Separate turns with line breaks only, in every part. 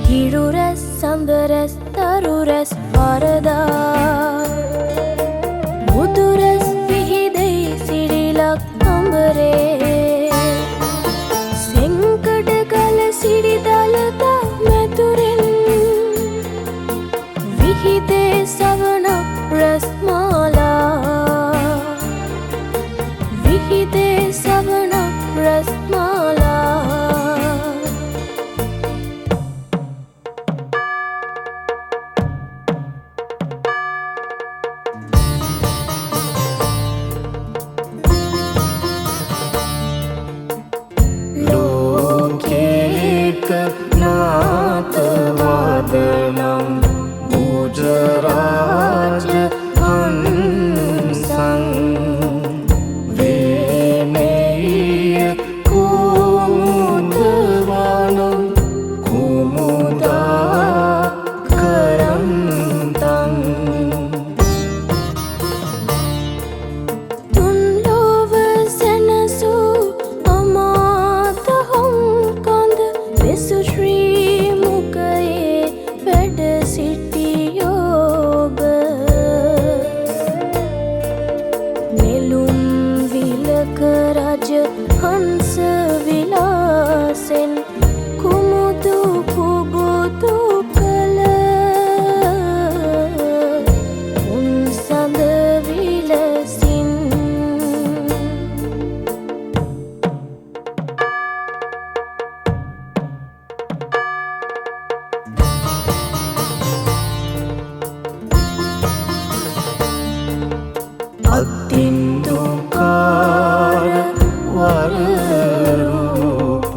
හිරුරැස් සඳරැස් තරුරැස් පරදා මුදුරැස් විහිදෙයි සිරිලක් අඹරේ සෙංකඩ කල සිරිදලතා මැතුරෙන් විහිදේ සවන රස්මාලා විහිදේ සවන රස්මාලා
नाथवादनं गुजराज हंसं वेणेय कुमुदवानं कुमुदाकरन्तं
තුන්ලොව සැනසූ අමාත හොංකඳ වෙසු ශ්‍රී මුඛයේ වැඩ සිටියෝබ නෙළුම් විලක රජ හංස විලාසෙන් කුමුදු පුබුදු කළ උන් සඳ විලසින්
अत्युकार वररूप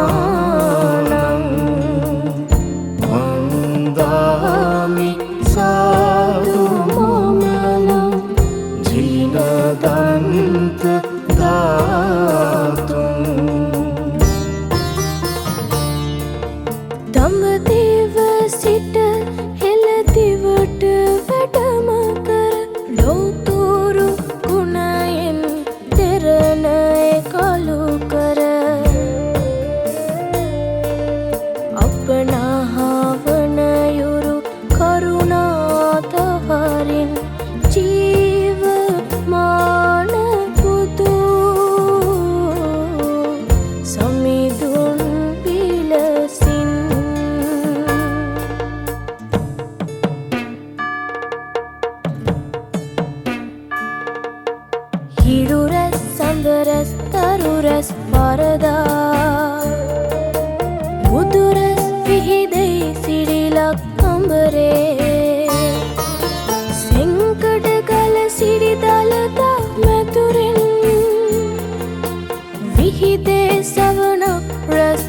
विराजमानं वन्दामि साधुममलं जिनदन्त धातुम्
දඹදිව සිට හෙළදිවට වැඩම කර ලෝතුරු ගුණයෙන් දෙරණය කළු කර අපනහවන යුරු කරුණාතහරින් ජීවමාන පුදු සමිඳුන් විලසින් හිරුරැස් සඳරැස් තරුරැස් පරදා මුදුරැස් විහිදෙයි සිරිලක් අඹරේ සෙංකඩ කල සිරිදලතා මැතුරෙන් විහිදේ සවන රස්